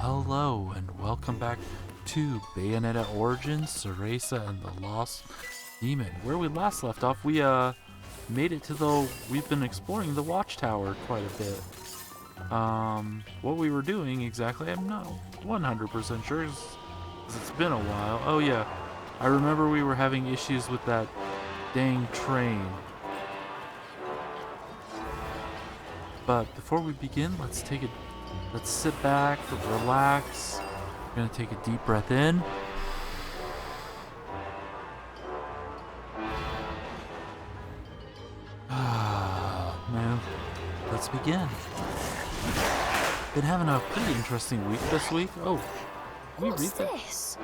Hello and welcome back to Bayonetta Origins, Cereza and the Lost Demon. Where we last left off, we made it to we've been exploring the watchtower quite a bit. What we were doing exactly, I'm not 100% sure, 'cause it's been a while. Oh yeah, I remember we were having issues with that dang train. But before we begin, let's sit back, relax. We're gonna take a deep breath in. Now, let's begin. Been having a pretty interesting week this week. Oh, can we read that? This?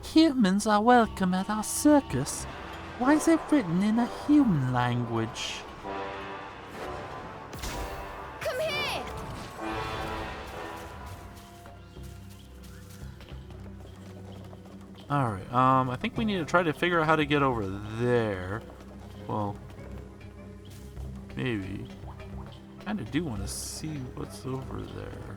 Humans are welcome at our circus. Why is it written in a human language? Come here! Alright, I think we need to try to figure out how to get over there. Well, maybe. Kinda do want to see what's over there.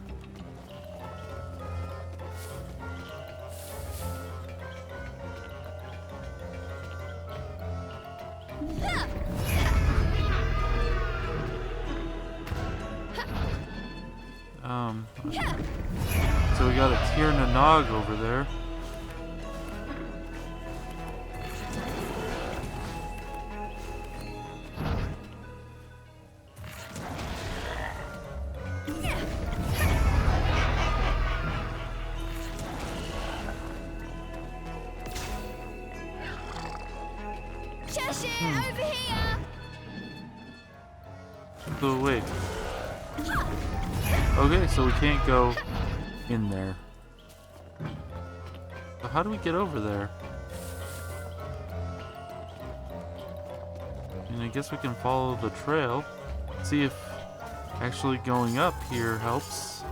So we got a Tir Nanog over there. Over here! So wait. Okay, so we can't go in there. So how do we get over there? And I guess we can follow the trail. See if actually going up here helps.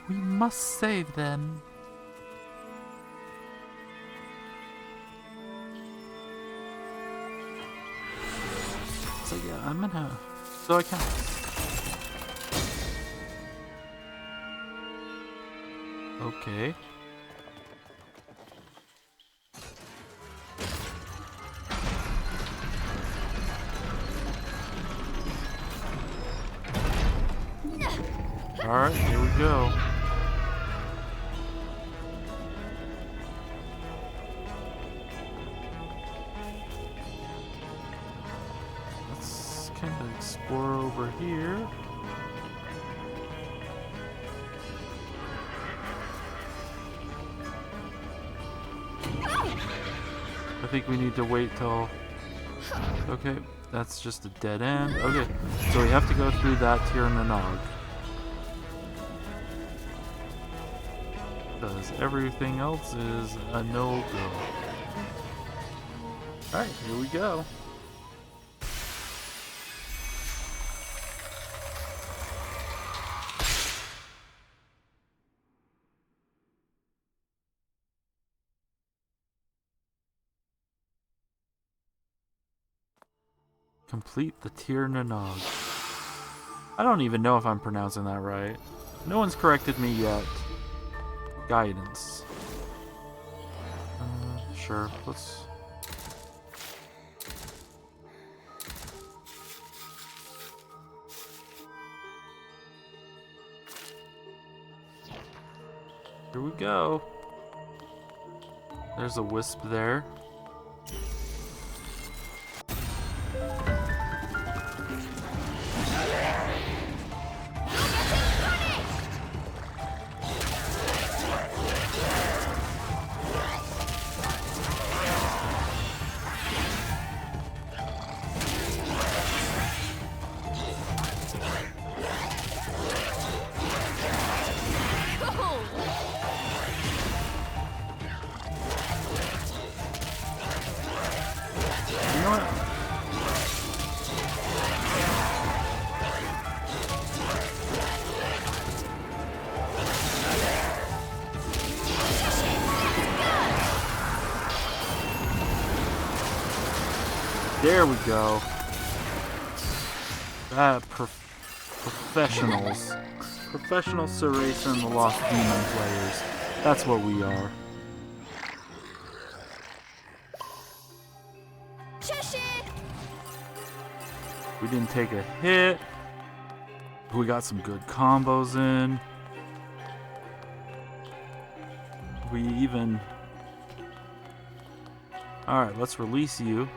We must save them. So yeah, I'm gonna... So I can't... Okay. Alright, here we go. Let's kind of explore over here. I think we need to wait till... Okay, that's just a dead end. Okay, so we have to go through that Tir Nanog. Because everything else is a no-go. Alright, here we go. Complete the Tir Nanog. I don't even know if I'm pronouncing that right. No one's corrected me yet. Guidance. Sure, let's... Here we go. There's a wisp there. You know what? There we go. That professionals. Professional Cereza and the Lost Demon players. That's what we are. Cheshire! We didn't take a hit. We got some good combos in. We even... Alright, let's release you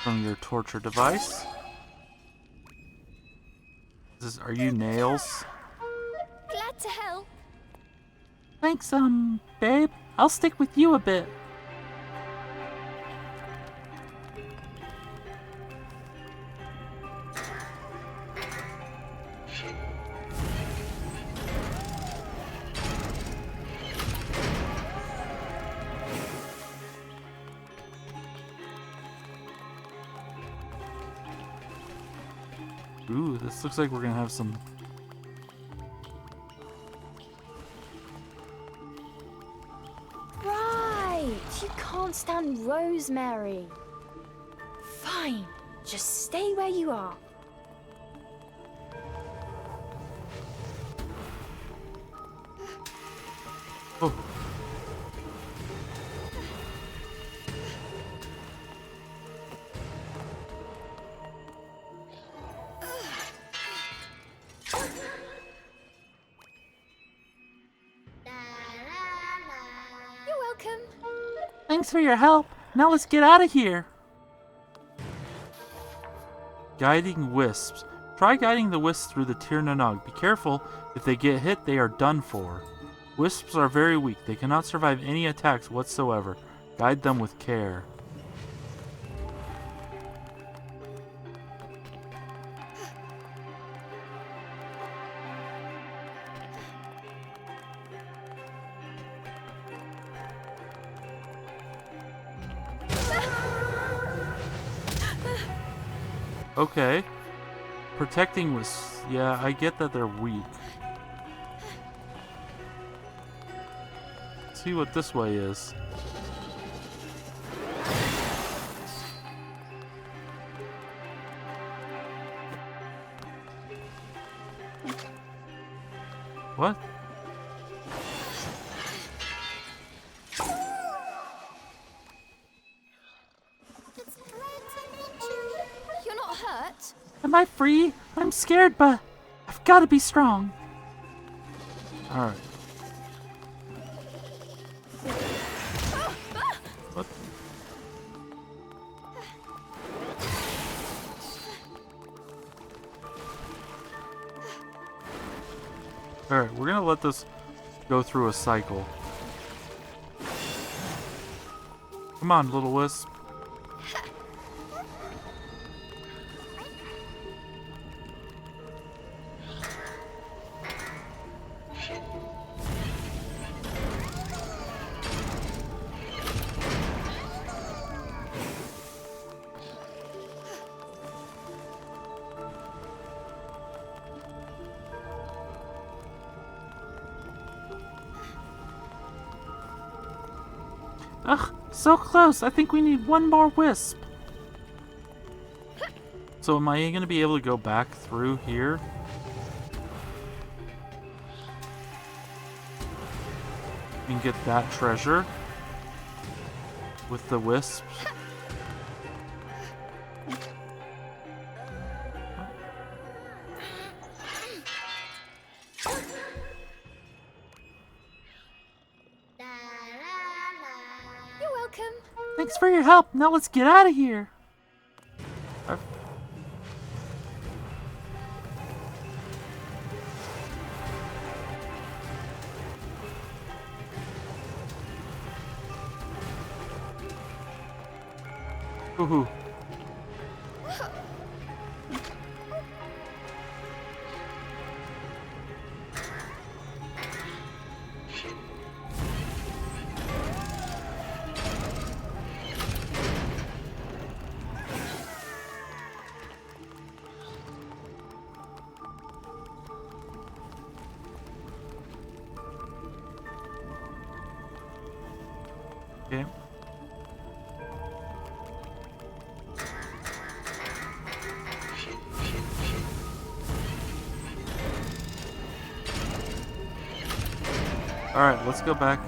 from your torture device. Are you Nails? Glad to help. Thanks, babe. I'll stick with you a bit. Ooh, this looks like we're gonna have some... Right, you can't stand rosemary. Fine, just stay where you are. Oh. You're welcome. Thanks for your help. Now let's get out of here. Guiding wisps. Try guiding the wisps through the Tir Nanog. Be careful. If they get hit, they are done for. Wisps are very weak. They cannot survive any attacks whatsoever. Guide them with care. Okay. Protecting wisps. Yeah, I get that they're weak. Let's see what this way is. What? You're not hurt? Am I free? I'm scared, but I've got to be strong. Alright. What? Alright, we're gonna let this go through a cycle. Come on, little wisp. Ugh, so close. I think we need one more wisp. So am I going to be able to go back through here? And get that treasure? With the wisps? You're welcome. Thanks for your help. Now let's get out of here. Woohoo. Okay. Alright, let's go back.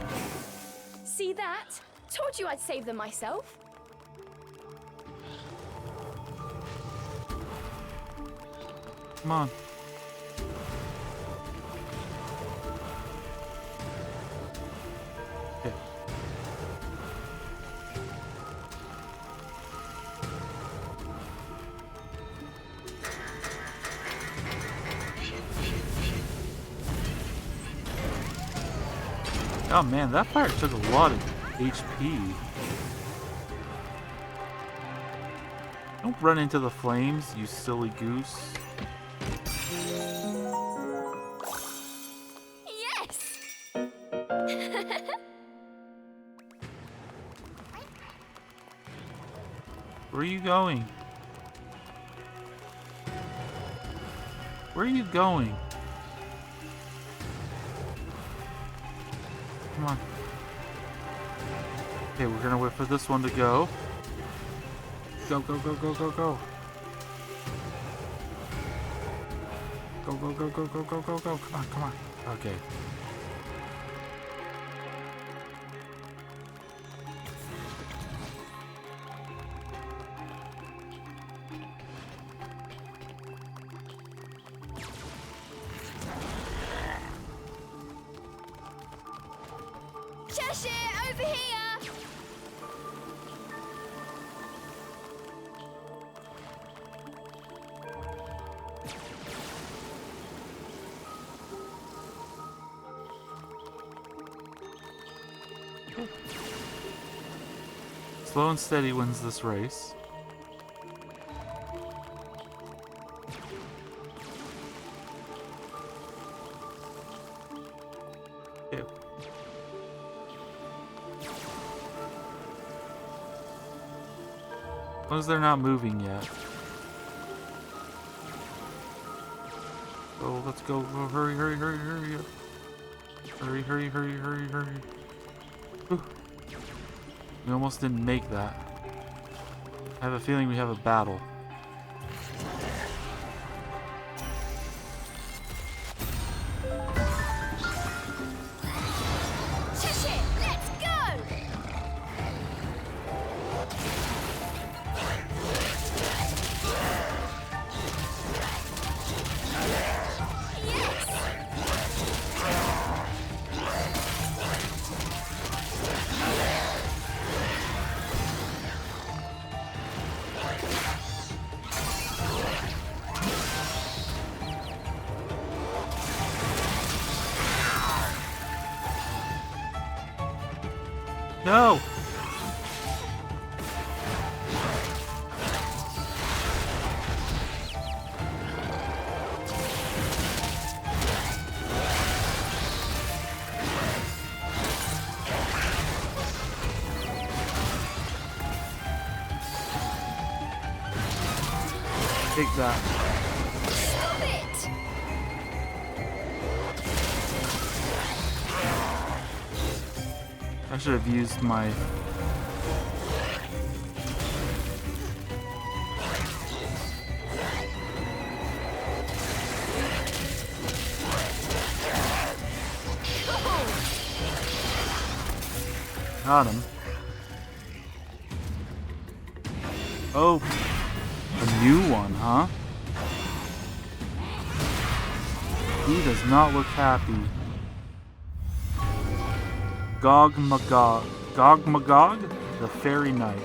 See that? Told you I'd save them myself. Come on. Okay. Oh man, that fire took a lot of HP. Don't run into the flames, you silly goose. Yes! Where are you going? Where are you going? Come on. Okay, we're gonna wait for this one to go. Go, go, go, go, go, go. Go, go, go, go, go, go, go, go. Come on, come on. Okay. Cheshire, over here! Slow and steady wins this race. Okay. As long as they're not moving yet. Oh, let's go. Oh, hurry, hurry, hurry, hurry. Hurry, hurry, hurry, hurry, hurry. Whew. We almost didn't make that. I have a feeling we have a battle. Cheshire, let's go! No! Take that. Stop it! I should have used my... Got him. Oh, a new one, huh? He does not look happy. Gog Magog. Gog Magog? The Fairy Knight.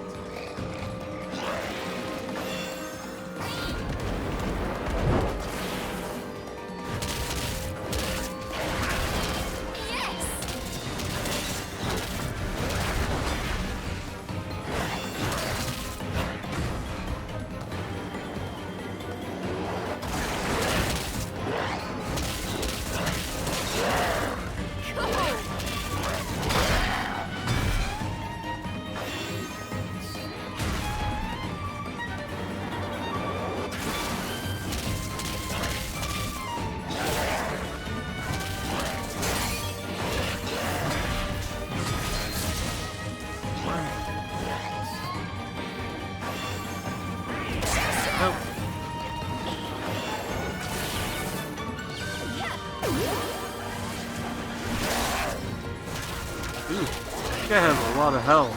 guy has a lot of health.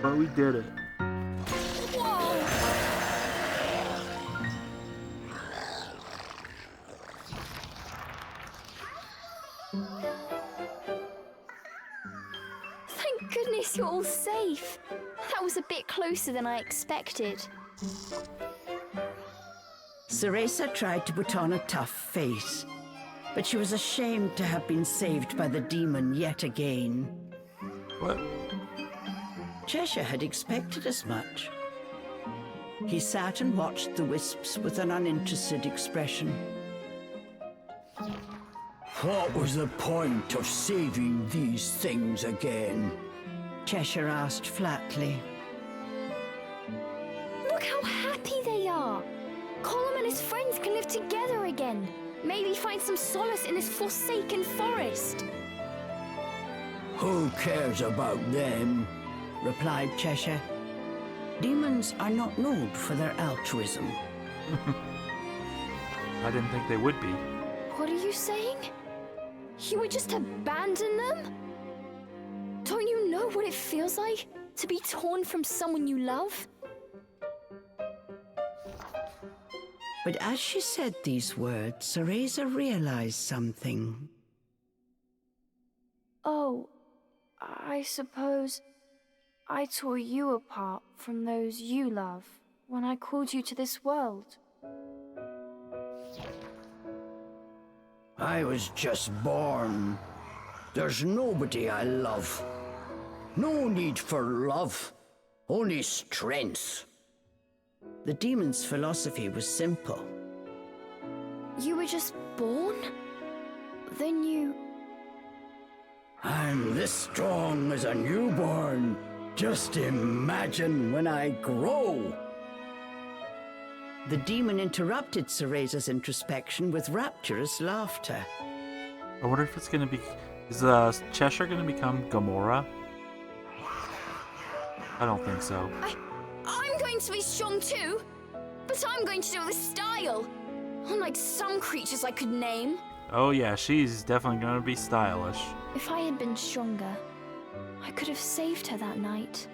But we did it. Thank goodness you're all safe. That was a bit closer than I expected. Cereza tried to put on a tough face, but she was ashamed to have been saved by the demon yet again. What? Cheshire had expected as much. He sat and watched the wisps with an uninterested expression. What was the point of saving these things again? Cheshire asked flatly. Look how happy they are. Colum and his friends can live together again. Maybe find some solace in this forsaken forest. Who cares about them? Replied Cheshire. Demons are not known for their altruism. I didn't think they would be. What are you saying? You would just abandon them? Don't you know what it feels like to be torn from someone you love? But as she said these words, Cereza realized something. Oh, I suppose I tore you apart from those you love when I called you to this world. I was just born. There's nobody I love. No need for love, only strength. The demon's philosophy was simple. You were just born? Then you... I'm this strong as a newborn. Just imagine when I grow. The demon interrupted Cereza's introspection with rapturous laughter. I wonder if it's gonna be... Is Cheshire gonna become Gamora? I don't think so. I'm going to be strong too, but I'm going to do it with style. Unlike some creatures I could name. Oh yeah, she's definitely gonna be stylish. If I had been stronger, I could have saved her that night.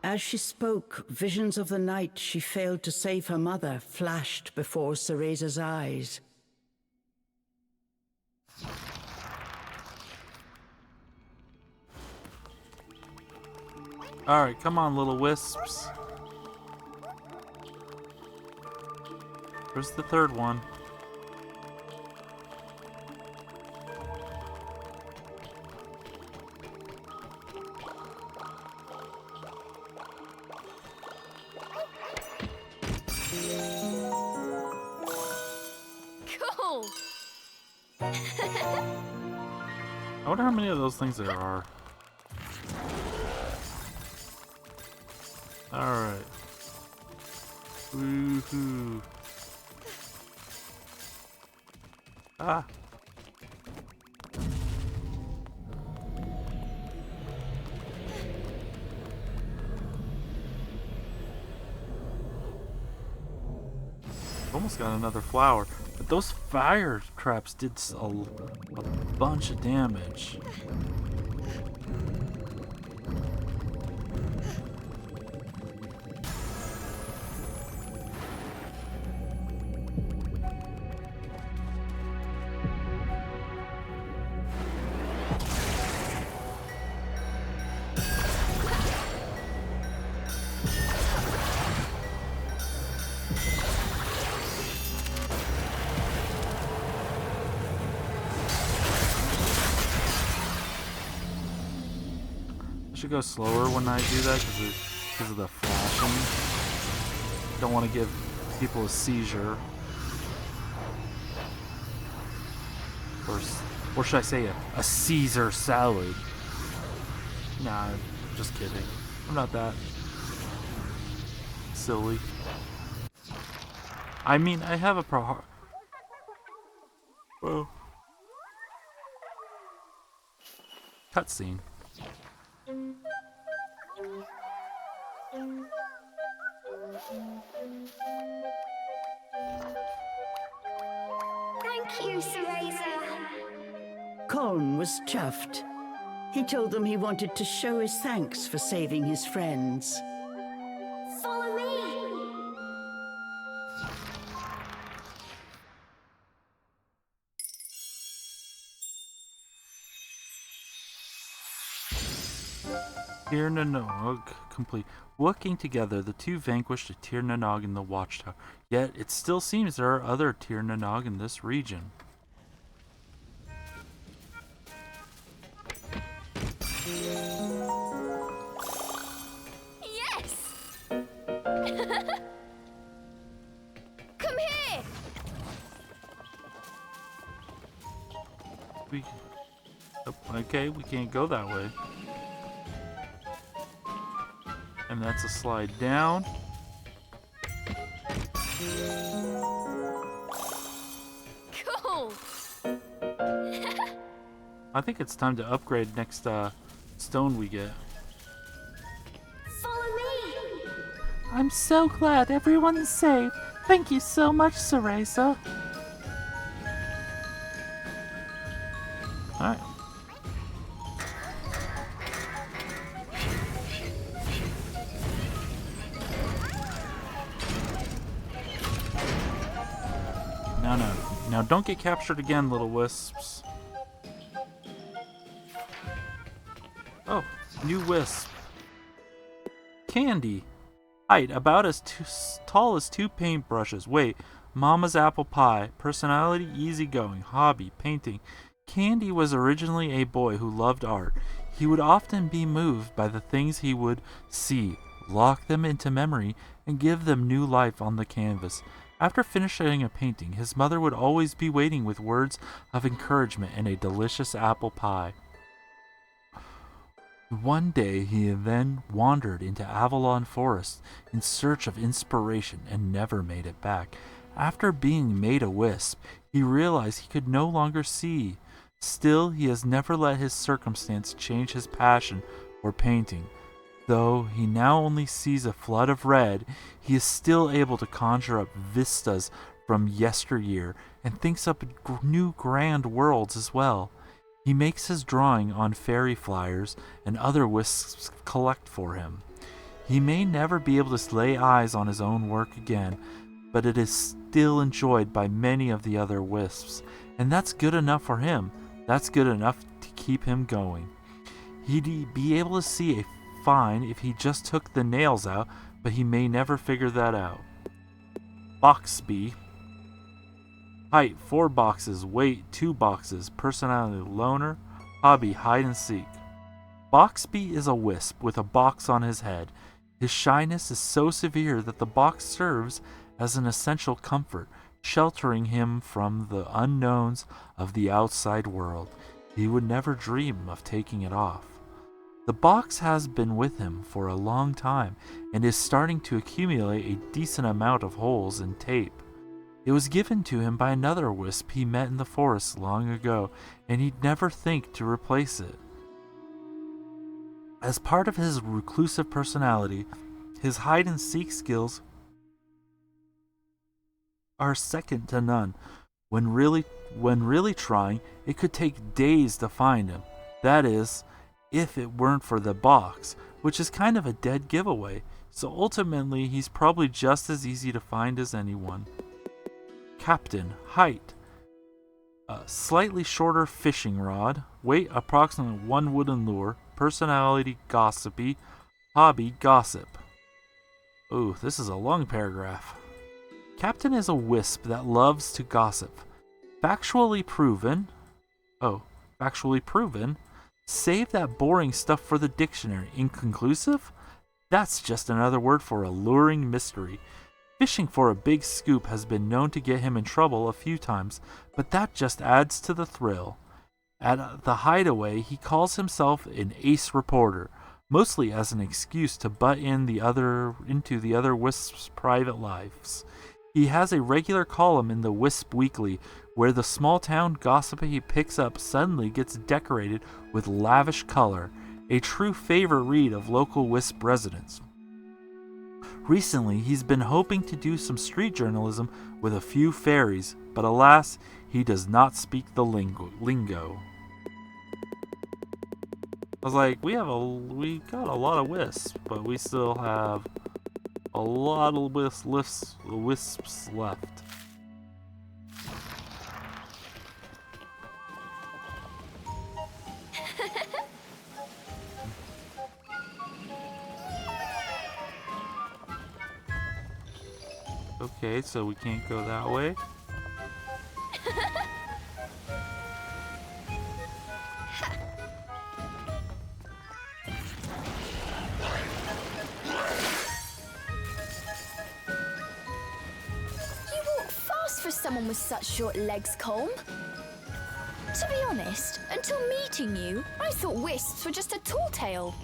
As she spoke, visions of the night she failed to save her mother flashed before Cereza's eyes. Alright, come on, little wisps. Where's the third one? Cool! I wonder how many of those things there are. Alright. Woohoo. Ah. Almost got another flower. But those fire traps did a bunch of damage. I should go slower when I do that because of the flashing. Don't want to give people a seizure. Or should I say a Caesar salad? Nah, just kidding. I'm not that silly. I mean, I have a Whoa. Cutscene. Thank you, Cereza. Colm was chuffed. He told them he wanted to show his thanks for saving his friends. Follow me. Tir Nanog complete. Working together, the two vanquished a Tir Nanog in the Watchtower. Yet, it still seems there are other Tir Nanog in this region. Yes! Come here! Okay, we can't go that way. And that's a slide down. Cool! I think it's time to upgrade next stone we get. Follow me. I'm so glad everyone is safe. Thank you so much, Cereza. Alright. Now don't get captured again, little wisps. Oh, new wisp. Candy. Height about as tall as 2 paintbrushes. Weight, Mama's apple pie. Personality, easygoing. Hobby, painting. Candy was originally a boy who loved art. He would often be moved by the things he would see, lock them into memory, and give them new life on the canvas. After finishing a painting, his mother would always be waiting with words of encouragement and a delicious apple pie. One day he then wandered into Avalon Forest in search of inspiration and never made it back. After being made a wisp, he realized he could no longer see. Still, he has never let his circumstance change his passion for painting. Though he now only sees a flood of red, he is still able to conjure up vistas from yesteryear and thinks up new grand worlds as well. He makes his drawing on fairy flyers and other wisps collect for him. He may never be able to lay eyes on his own work again, but it is still enjoyed by many of the other wisps, and that's good enough for him. That's good enough to keep him going. He'd be able to see a fine if he just took the nails out, but he may never figure that out. Boxby. Height 4 boxes, weight 2 boxes, personality loner, hobby hide and seek. Boxby is a wisp with a box on his head. His shyness is so severe that the box serves as an essential comfort, sheltering him from the unknowns of the outside world. He would never dream of taking it off. The box has been with him for a long time and is starting to accumulate a decent amount of holes and tape. It was given to him by another wisp he met in the forest long ago, and he'd never think to replace it. As part of his reclusive personality, his hide-and-seek skills are second to none. When really trying, it could take days to find him. That is, if it weren't for the box, which is kind of a dead giveaway, so ultimately he's probably just as easy to find as anyone. Captain. Height. A slightly shorter fishing rod. Weight approximately 1 wooden lure. Personality gossipy. Hobby gossip. Ooh, this is a long paragraph. Captain is a wisp that loves to gossip. Factually proven. Save that boring stuff for the dictionary. Inconclusive? That's just another word for alluring mystery. Fishing for a big scoop has been known to get him in trouble a few times, but that just adds to the thrill. At the hideaway, he calls himself an ace reporter, mostly as an excuse to butt into the other wisps' private lives. He has a regular column in the Wisp Weekly, where the small town gossip he picks up suddenly gets decorated with lavish color, a true favorite read of local Wisp residents. Recently, he's been hoping to do some street journalism with a few fairies, but alas, he does not speak the lingo. I was like, we got a lot of wisps, but we still have a lot of wisps left. Okay, so we can't go that way. You walk fast for someone with such short legs, Colm. To be honest, until meeting you, I thought wisps were just a tall tale.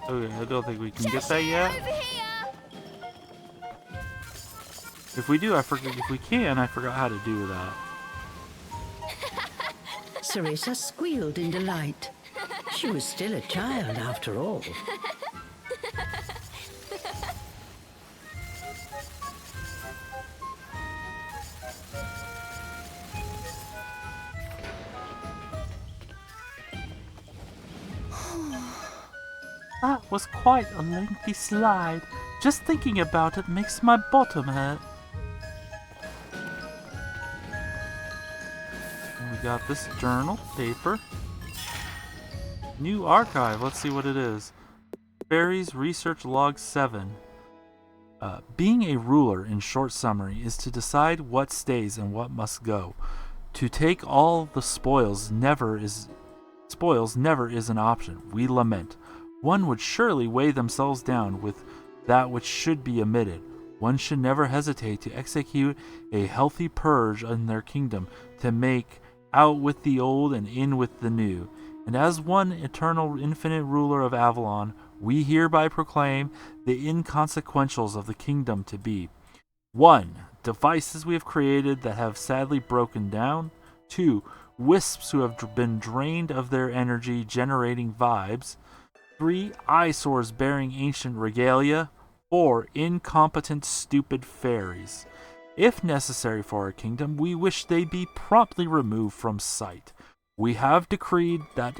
Okay, I don't think we can get that yet. Over here! If we do, I forgot. If we can, I forgot how to do that. Cereza squealed in delight. She was still a child after all. That was quite a lengthy slide. Just thinking about it makes my bottom hurt. And we got this journal, paper. New archive, let's see what it is. Fairies Research Log 7. Being a ruler, in short summary, is to decide what stays and what must go. To take all the spoils never is an option. We lament. One would surely weigh themselves down with that which should be omitted. One should never hesitate to execute a healthy purge in their kingdom, to make out with the old and in with the new. And as one eternal infinite ruler of Avalon, we hereby proclaim the inconsequentials of the kingdom to be: 1. Devices we have created that have sadly broken down. 2. Wisps who have been drained of their energy generating vibes. 3. Eyesores bearing ancient regalia. 4. Incompetent stupid fairies. If necessary for our kingdom, we wish they be promptly removed from sight. We have decreed that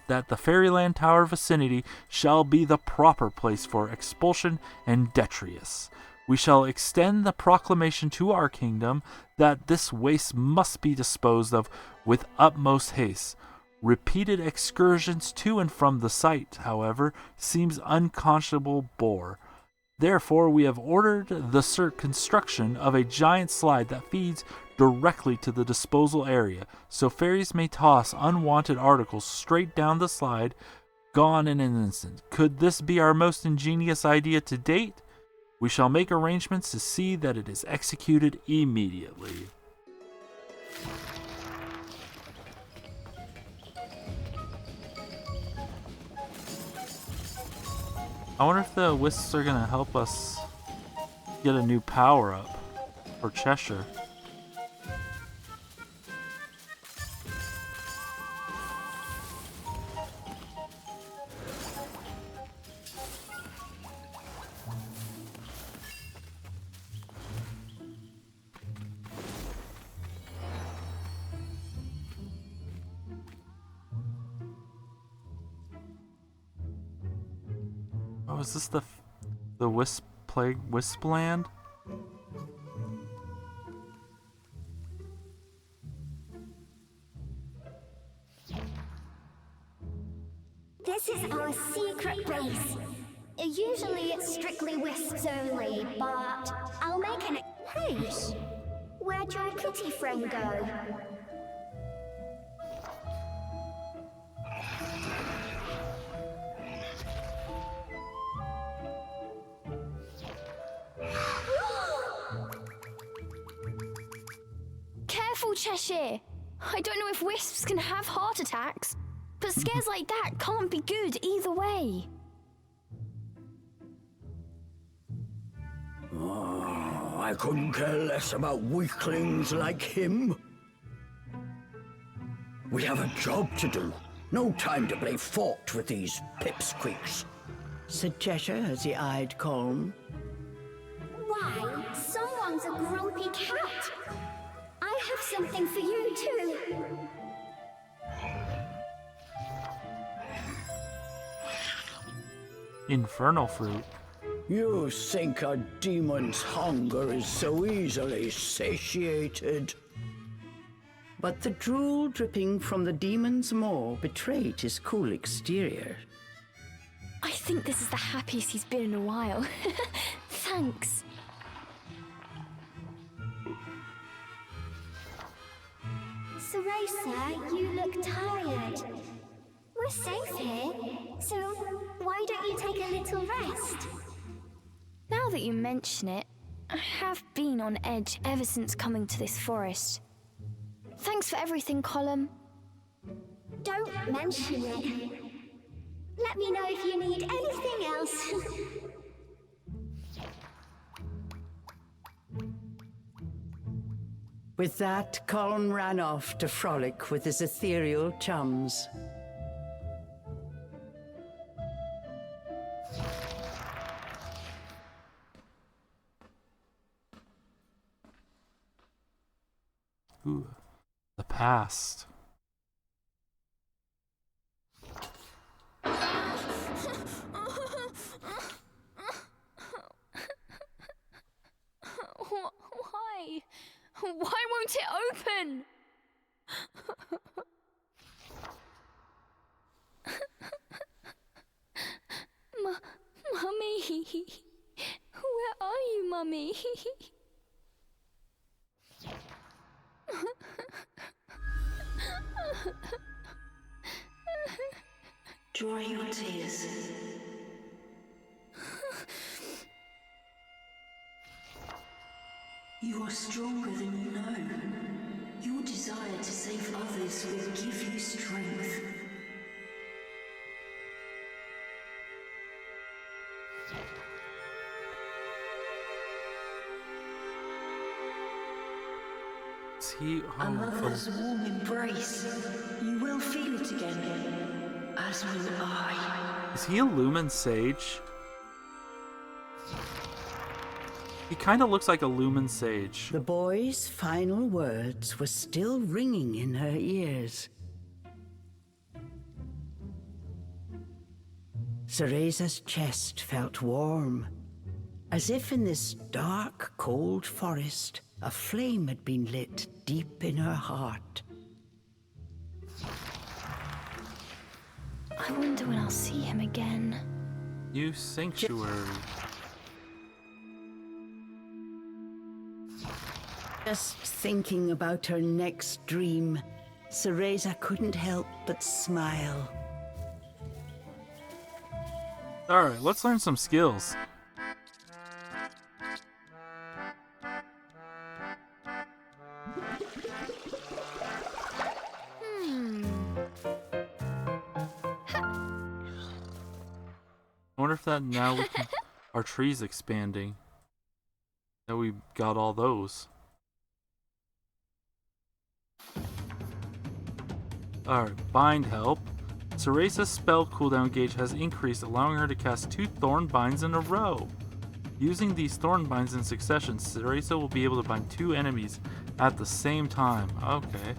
that the Fairyland Tower vicinity shall be the proper place for expulsion and detritus. We shall extend the proclamation to our kingdom that this waste must be disposed of with utmost haste. Repeated excursions to and from the site, however, seems unconscionable bore. Therefore, we have ordered the construction of a giant slide that feeds directly to the disposal area, so fairies may toss unwanted articles straight down the slide, gone in an instant. Could this be our most ingenious idea to date? We shall make arrangements to see that it is executed immediately. I wonder if the wisps are going to help us get a new power-up for Cheshire. Oh, is this the wisp plague wisp land? This is our secret base. Usually it's strictly wisps only, but I'll make an... Hey, where'd your kitty friend go? Careful, Cheshire! I don't know if wisps can have heart attacks, but scares like that can't be good either way. Oh, I couldn't care less about weaklings like him. We have a job to do. No time to play fort with these pipsqueaks, said Cheshire as he eyed Colm. Why, someone's a grumpy cat. I have something for you too. Infernal fruit. You think a demon's hunger is so easily satiated? But the drool dripping from the demon's maw betrayed his cool exterior. I think this is the happiest he's been in a while. Thanks. Cereza, you look tired. We're safe here, so why don't you take a little rest? Now that you mention it, I have been on edge ever since coming to this forest. Thanks for everything, Colm. Don't mention it. Let me know if you need anything else. With that, Colm ran off to frolic with his ethereal chums. Ooh, the past. Why? Why won't it open? Mummy, where are you, Mummy? Dry your tears. You are stronger than you know. Your desire to save others will give you strength. Is he? A Oh, mother's warm embrace. You will feel it again, as will I. is he a Lumen Sage? He kind of looks like a Lumen Sage. The boy's final words were still ringing in her ears. Cereza's chest felt warm, as if in this dark, cold forest, a flame had been lit deep in her heart. I wonder when I'll see him again. New sanctuary. Just thinking about her next dream, Cereza couldn't help but smile. Alright, let's learn some skills. I wonder if that now we can, our tree's expanding. That we got all those. Alright, bind help. Cereza's spell cooldown gauge has increased, allowing her to cast 2 thorn binds in a row. Using these thorn binds in succession, Cereza will be able to bind 2 enemies at the same time. Okay.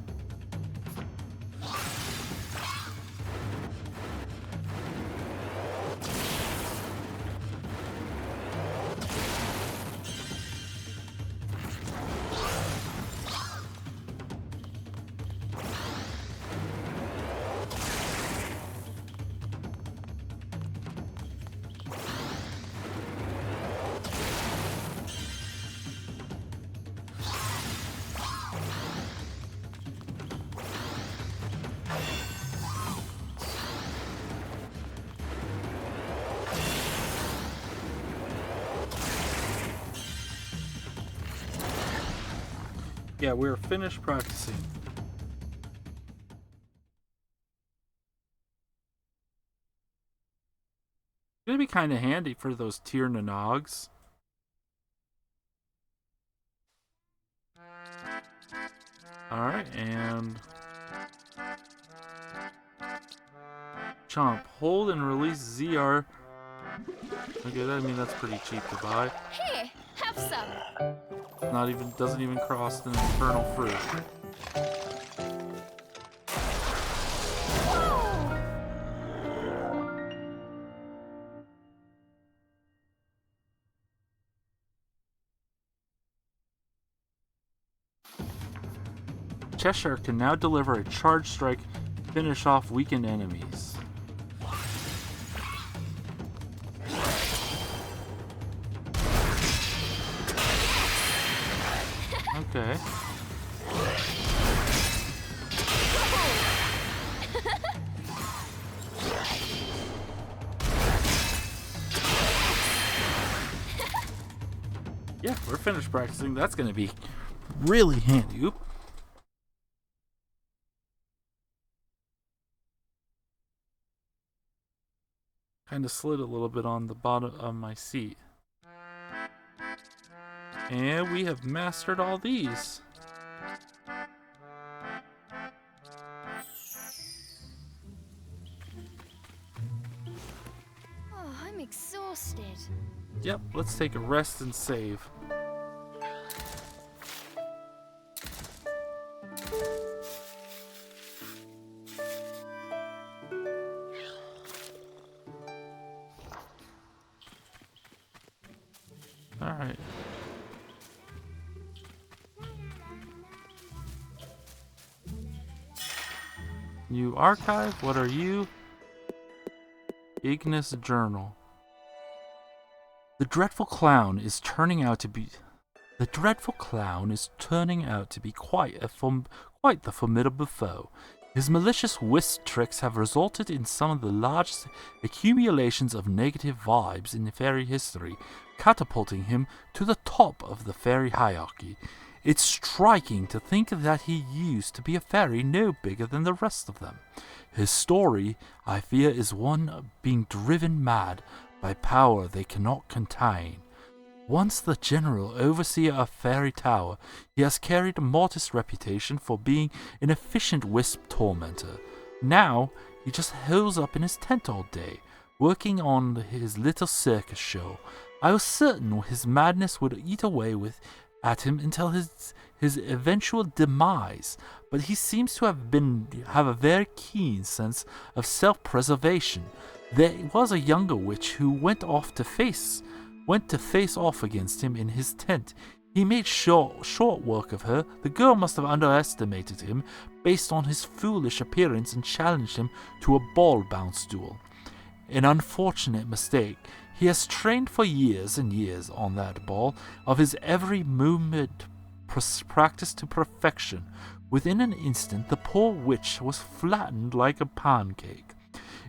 Yeah, we're finished practicing. It'd be kind of handy for those tier Nanogs. Alright, and Chomp. Hold and release ZR. Okay, I mean that's pretty cheap to buy. Here, have some. Not even doesn't even cross an infernal fruit. Cheshire can now deliver a charge strike, finish off weakened enemies. Okay. Yeah, we're finished practicing. That's gonna be really handy. Oop. Kind of slid a little bit on the bottom of my seat. And we have mastered all these. Oh, I'm exhausted. Yep, let's take a rest and save. Alright. New archive, what are you? Ignis Journal. The dreadful clown is turning out to be quite the formidable foe. His malicious wisp tricks have resulted in some of the largest accumulations of negative vibes in fairy history, catapulting him to the top of the fairy hierarchy. It's striking to think that he used to be a fairy no bigger than the rest of them. His story, I fear, is one of being driven mad by power they cannot contain. Once the general overseer of Fairy Tower, he has carried a modest reputation for being an efficient wisp tormentor. Now, he just holes up in his tent all day, working on his little circus show. I was certain his madness would eat away at him until his eventual demise, but he seems to have a very keen sense of self-preservation. There was a younger witch who went to face off against him in his tent. He made short work of her. The girl must have underestimated him based on his foolish appearance and challenged him to a ball bounce duel. An unfortunate mistake. He has trained for years and years on that ball, of his every movement practiced to perfection. Within an instant, the poor witch was flattened like a pancake.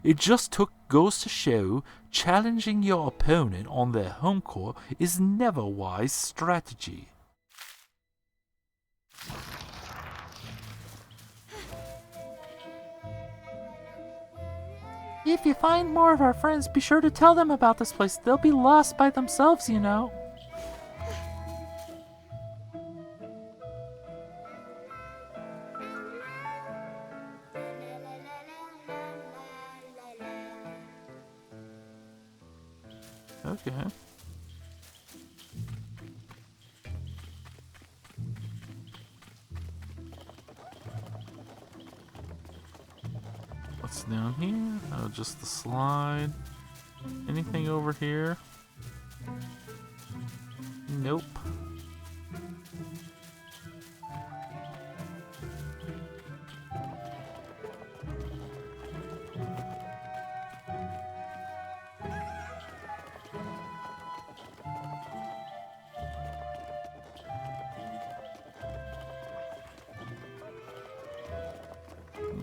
It just goes to show, challenging your opponent on their home court is never wise strategy. If you find more of our friends, be sure to tell them about this place. They'll be lost by themselves, you know. Okay. What's down here? Oh, just the slide. Anything over here? Nope.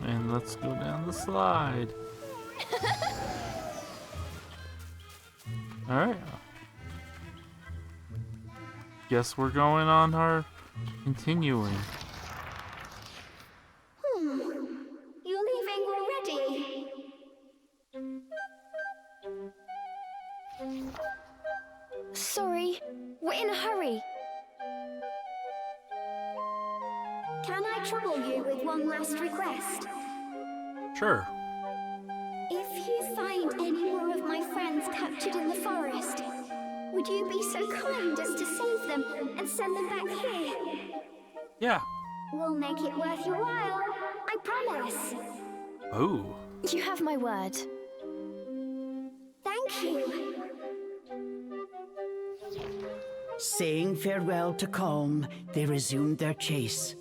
And let's go down the slide. Alright. Guess we're going on our continuing. You're leaving already? Sorry, we're in a hurry. Can I trouble you with one last request? Sure. If you find any more of my friends captured in the forest, would you be so kind as to save them and send them back here? Yeah. We'll make it worth your while, I promise. Oh. You have my word. Thank you. Saying farewell to Calm, they resumed their chase.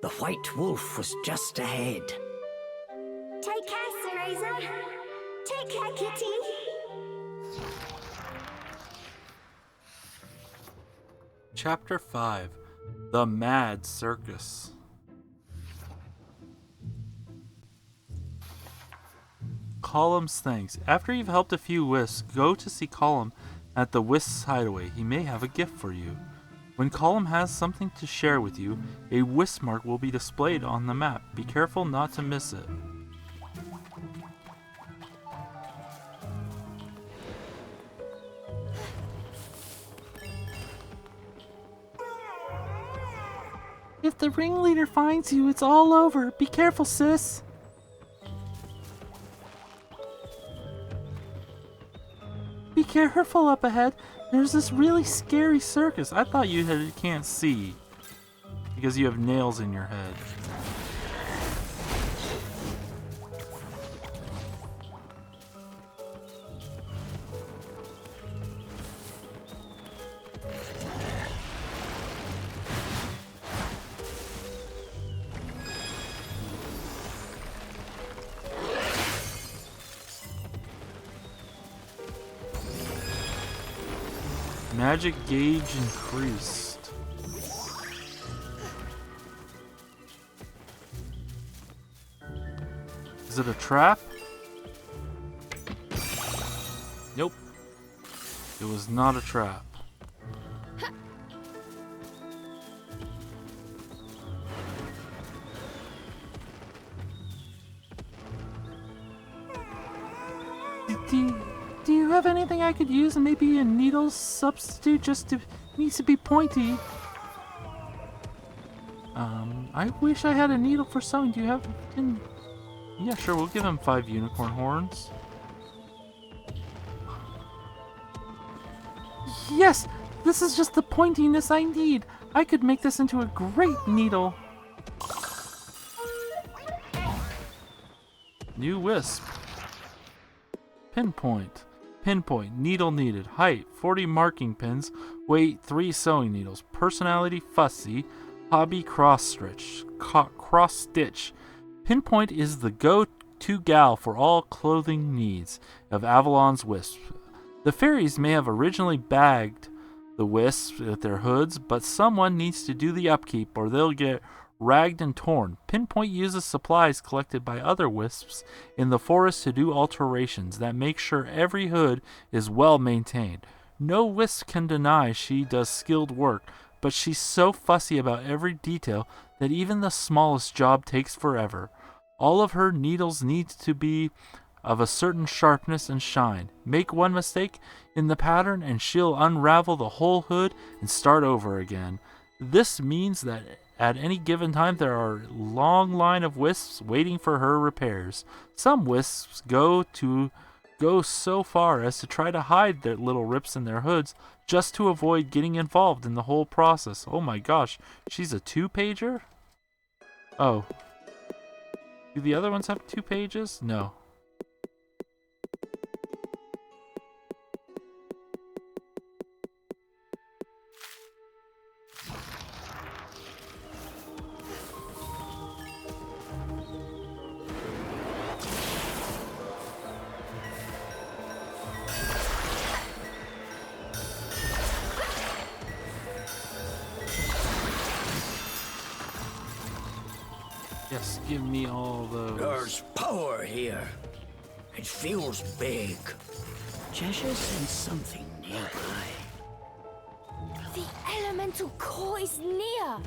The White Wolf was just ahead. Take care, Cereza. Take care, Kitty. Chapter 5. The Mad Circus. Column's thanks. After you've helped a few wisps, go to see Column at the Wisp's hideaway. He may have a gift for you. When Column has something to share with you, a wisp mark will be displayed on the map. Be careful not to miss it. If the ringleader finds you, it's all over. Be careful, sis. Be careful up ahead. There's this really scary circus. I thought you can't see because you have nails in your head. Magic gauge increased. Is it a trap? Nope. It was not a trap. Do you have anything I could use? Maybe a needle substitute just to needs to be pointy. I wish I had a needle for sewing. Do you have? Yeah, sure. We'll give him 5 unicorn horns. Yes, this is just the pointiness I need. I could make this into a great needle. New wisp. Pinpoint. Pinpoint. Needle needed. Height 40 marking pins. Weight 3 sewing needles. Personality fussy. Hobby cross stitch. Cross stitch. Pinpoint is the go-to gal for all clothing needs of Avalon's wisp. The fairies may have originally bagged the wisps with their hoods, but someone needs to do the upkeep or they'll get ragged and torn. Pinpoint uses supplies collected by other wisps in the forest to do alterations that make sure every hood is well maintained. No wisp can deny she does skilled work, but she's so fussy about every detail that even the smallest job takes forever. All of her needles need to be of a certain sharpness and shine. Make one mistake in the pattern and she'll unravel the whole hood and start over again. This means that at any given time there are a long line of wisps waiting for her repairs. Some wisps go so far as to try to hide their little rips in their hoods just to avoid getting involved in the whole process. Oh my gosh, she's a 2-pager? Oh. Do the other ones have 2 pages? No. Yes, give me all those. There's power here. It feels big. Cheshire sensed something nearby. The elemental core is near.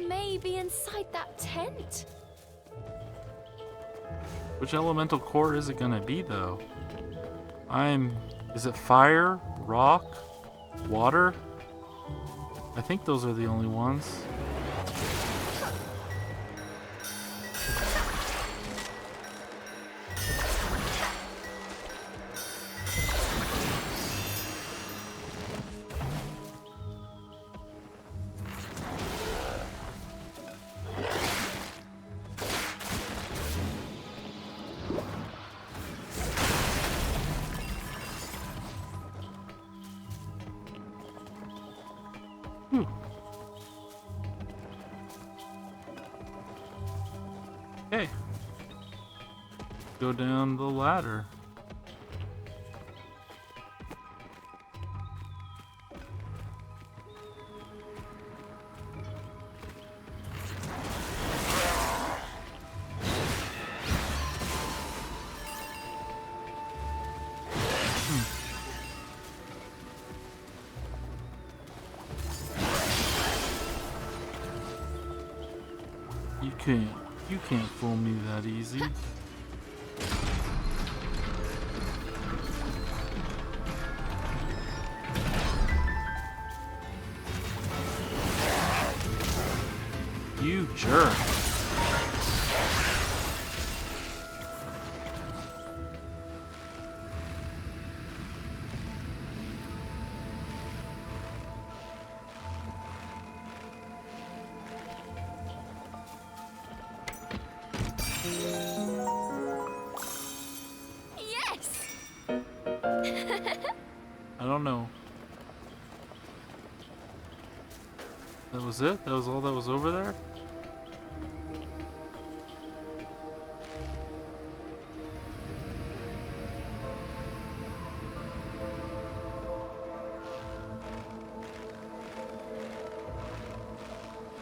Maybe inside that tent? Which elemental core is it gonna be, though? Is it fire, rock, water? I think those are the only ones. Whew. Okay. Go down the ladder. You can't fool me that easy. You jerk. Yes! I don't know. That was it? That was all that was over there?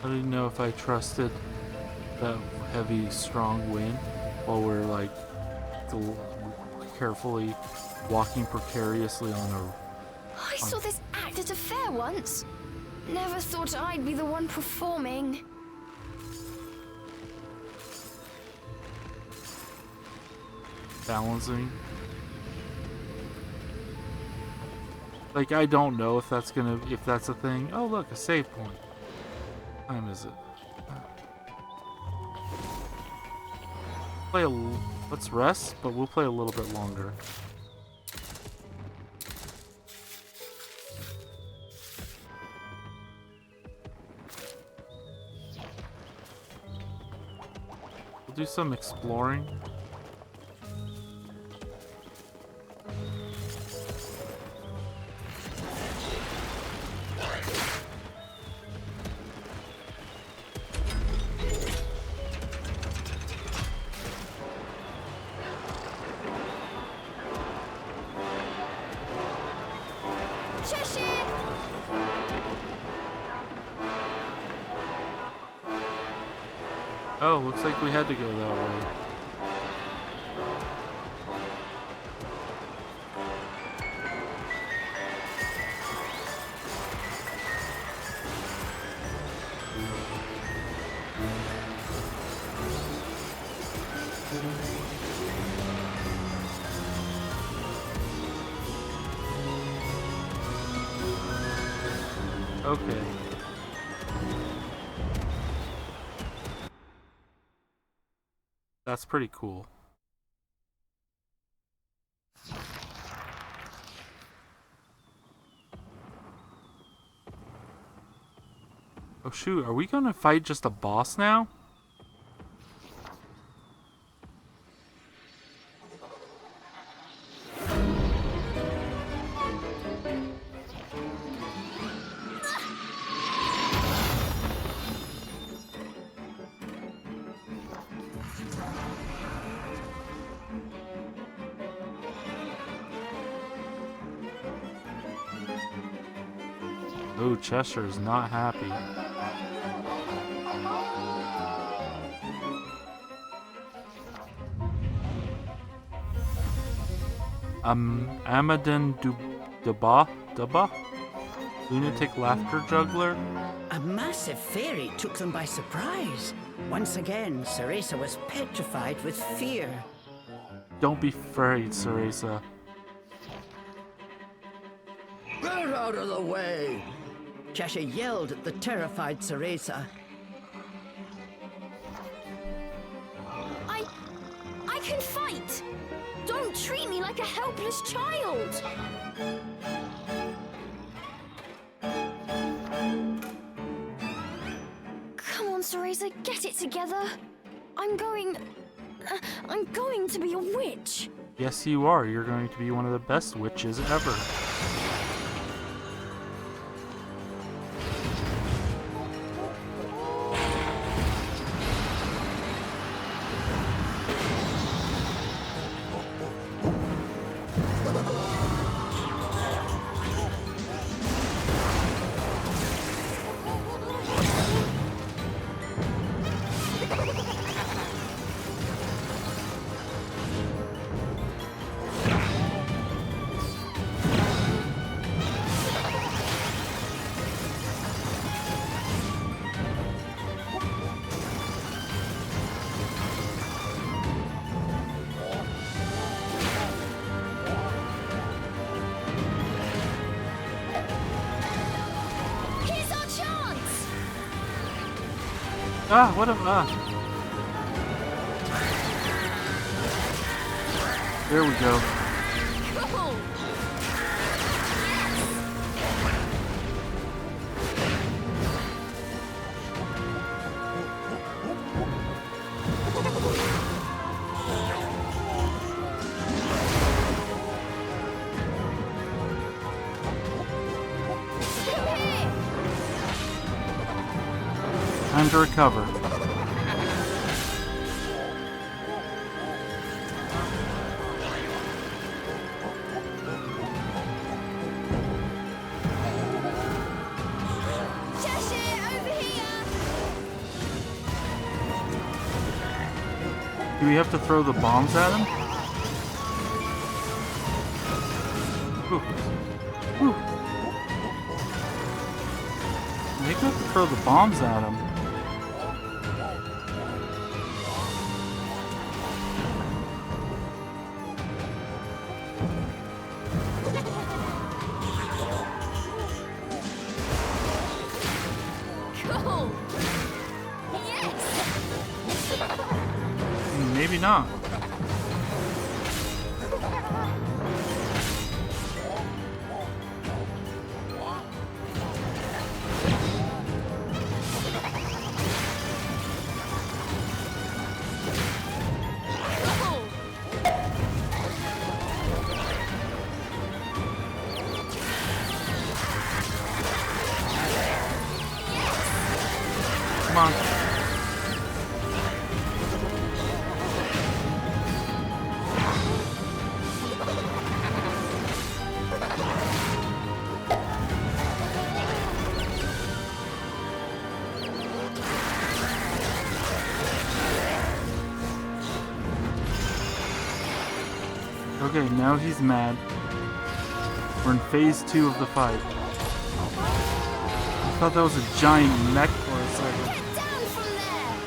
I didn't know if I trusted that heavy, strong wind while we're like carefully walking precariously on a... I saw this act at a fair once. Never thought I'd be the one performing. Balancing. Like, I don't know if that's a thing. Oh look, a save point. What time is it? Let's rest, but we'll play a little bit longer. We'll do some exploring. Oh, looks like we had to go that way. Okay. That's pretty cool. Oh shoot, are we gonna fight just a boss now? Oh, Cheshire's not happy. Amadin Daba? Lunatic Laughter Juggler? A massive fairy took them by surprise. Once again, Cereza was petrified with fear. Don't be afraid, Cereza. Get out of the way! Cheshire yelled at the terrified Cereza. I can fight! Don't treat me like a helpless child! Come on, Cereza, get it together. I'm going to be a witch. Yes, you are. You're going to be one of the best witches ever. Ah, what a... There we go. Cool. Time to recover. Do we have to throw the bombs at him? Ooh. Ooh. I think we have to throw the bombs at him. Cool. Yes. Maybe not. Cool. Come on. Okay, now he's mad. We're in phase 2 of the fight. I thought that was a giant mech for a second. Get down from there.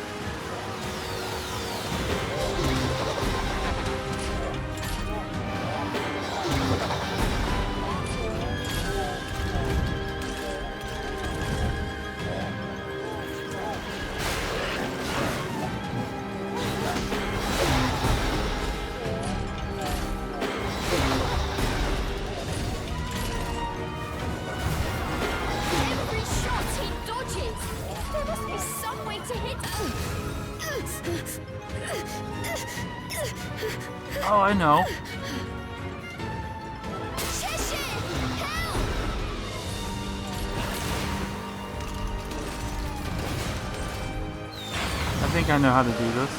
Every shot he dodges. There must be some way to hit. Oh, I know. Cheshire, help! I think I know how to do this.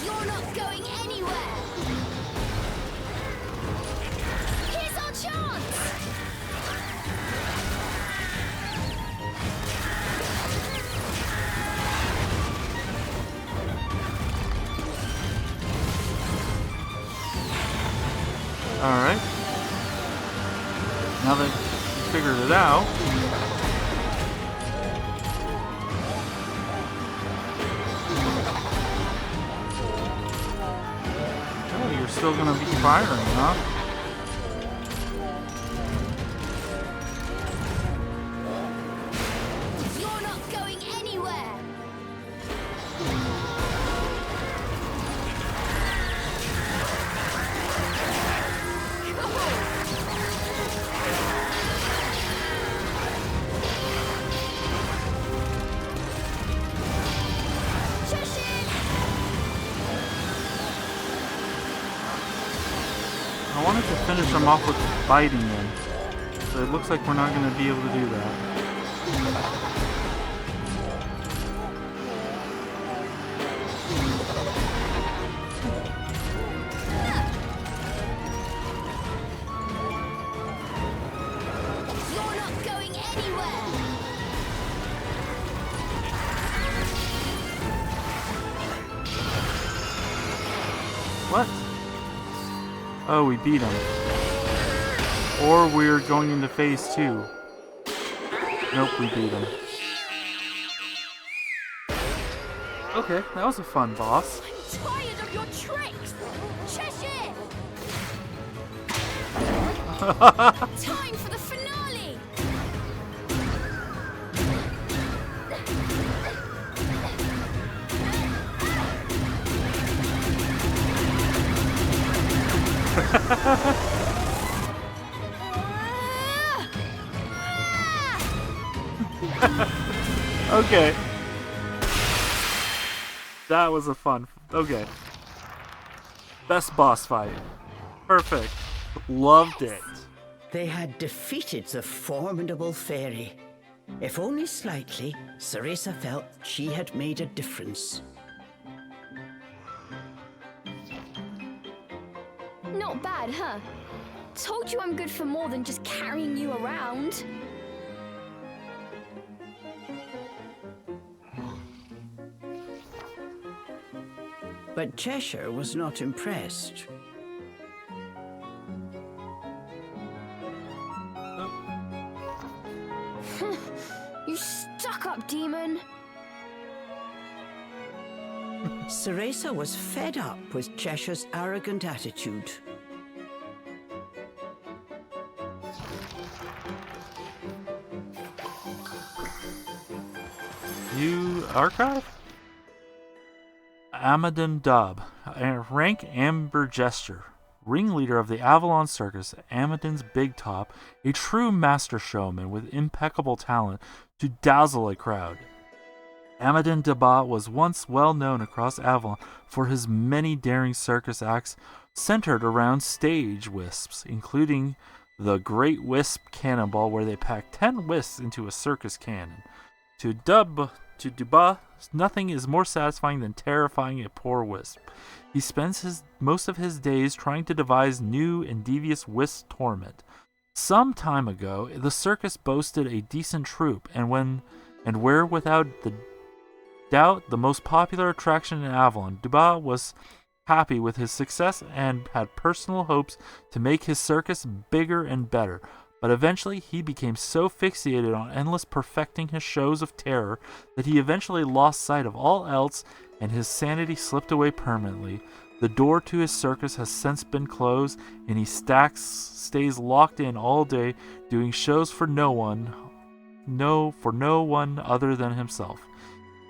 You're not going anywhere. Here's our chance. Alright. Now that you figured it out. Oh, you're still gonna be firing, huh? You're not going anywhere. I wanted to finish him off with biting him. So it looks like we're not gonna be able to do that. You're not going anywhere. What? Oh, we beat him. Or we're going into phase 2. Nope, we beat him. Okay, that was a fun boss. I'm tired of your tricks! Cheshire! Time for the finale! Okay. That was a fun. Okay. Best boss fight. Perfect. Loved it. They had defeated the formidable fairy. If only slightly, Cereza felt she had made a difference. Not bad, huh? Told you I'm good for more than just carrying you around. But Cheshire was not impressed. You stuck-up demon! Cereza was fed up with Cheshire's arrogant attitude. You archive? Amadon Dub, rank Amber Gesture, ringleader of the Avalon Circus, Amadon's Big Top, a true master showman with impeccable talent to dazzle a crowd. Amadon Daba was once well known across Avalon for his many daring circus acts centered around stage wisps, including the Great Wisp Cannonball, where they packed 10 wisps into a circus cannon. To Duba, nothing is more satisfying than terrifying a poor wisp. He spends most of his days trying to devise new and devious wisp torment. Some time ago, the circus boasted a decent troupe, and where without the doubt the most popular attraction in Avalon, Duba was happy with his success and had personal hopes to make his circus bigger and better. But eventually, he became so fixated on endless perfecting his shows of terror that he eventually lost sight of all else and his sanity slipped away permanently. The door to his circus has since been closed, and he stays locked in all day doing shows for no one other than himself.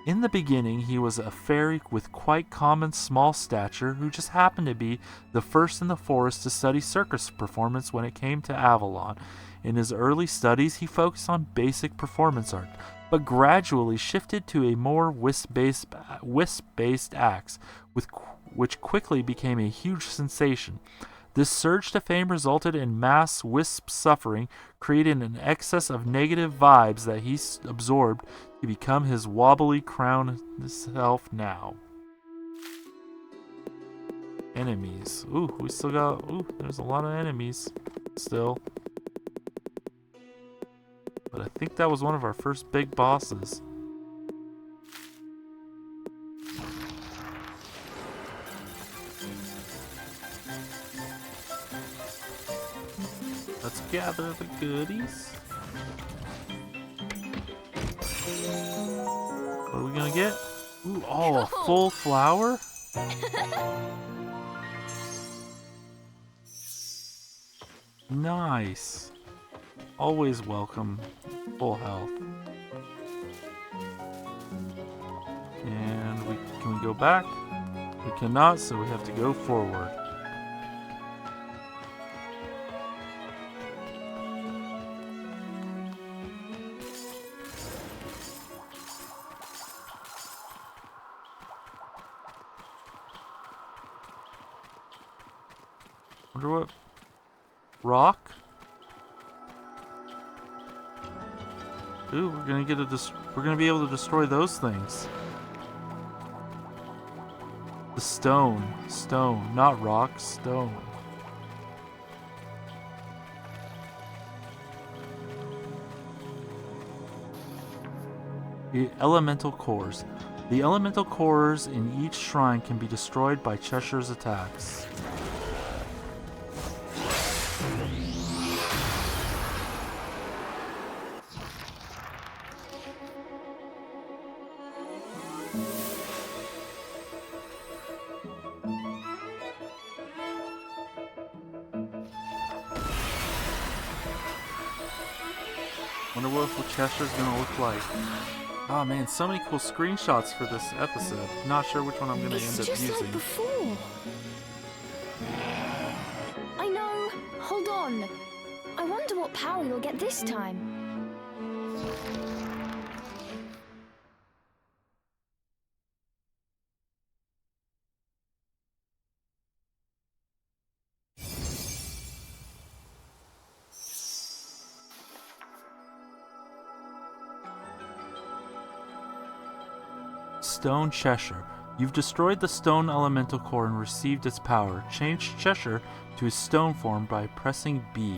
In the beginning, he was a fairy with quite common small stature who just happened to be the first in the forest to study circus performance when it came to Avalon. In his early studies, he focused on basic performance art, but gradually shifted to a more wisp-based acts, which quickly became a huge sensation. This surge to fame resulted in mass wisp suffering, creating an excess of negative vibes that he absorbed to become his wobbly crown self now. Enemies. Ooh, we still got... Ooh, there's a lot of enemies still. But I think that was one of our first big bosses. Let's gather the goodies. What are we gonna get? Ooh, oh, a full flower? Nice. Always welcome. Full health. And can we go back? We cannot, so we have to go forward. Wonder what rock? Ooh, we're gonna be able to destroy those things. The stone, not rock, stone. The elemental cores. The elemental cores in each shrine can be destroyed by Cheshire's attacks. Wonder what Chester's gonna look like. Oh man, so many cool screenshots for this episode. Not sure which one I'm gonna It's end up just using. like before. I know. Hold on. I wonder what power you'll get this time. Stone Cheshire. You've destroyed the stone elemental core and received its power. Change Cheshire to his stone form by pressing B.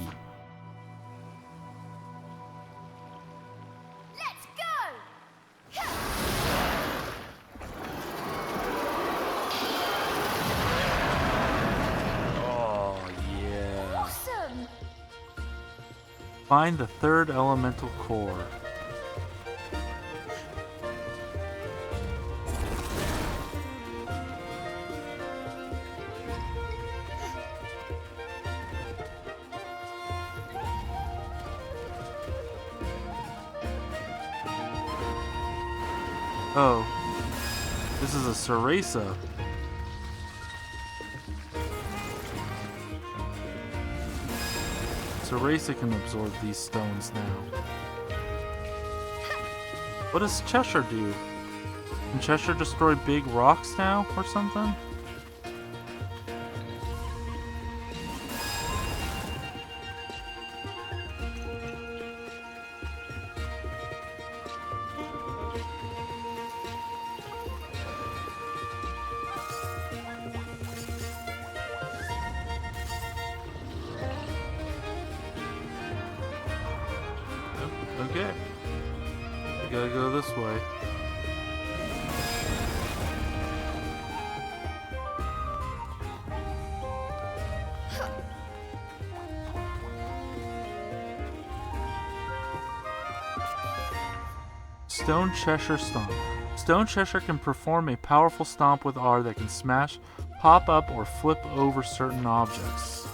Let's go! Oh, yeah. Awesome! Find the third elemental core. Oh, this is a Cereza. Cereza can absorb these stones now. What does Cheshire do? Can Cheshire destroy big rocks now or something? Okay. We gotta go this way. Stone Cheshire Stomp. Stone Cheshire can perform a powerful stomp with R that can smash, pop up, or flip over certain objects.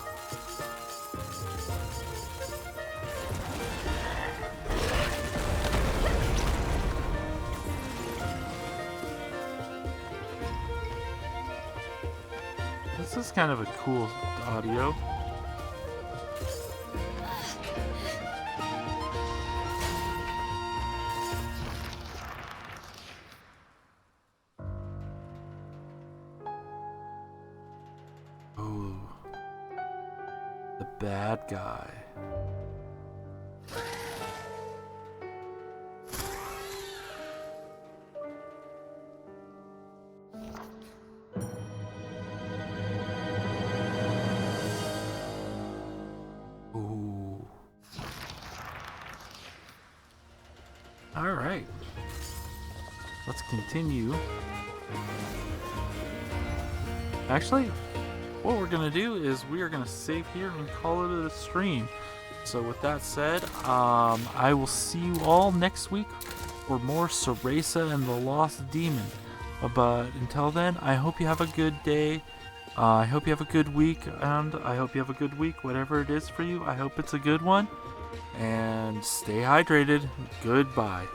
This is kind of a cool audio. Ooh. The bad guy. Ooh. All right. Let's continue. Actually, what we're gonna do is we are gonna save here and call it a stream. So with that said, I will see you all next week for more Cereza and the Lost Demon. But until then, I hope you have a good day. I hope you have a good week, and I hope you have a good week, whatever it is for you. I hope it's a good one. And stay hydrated. Goodbye.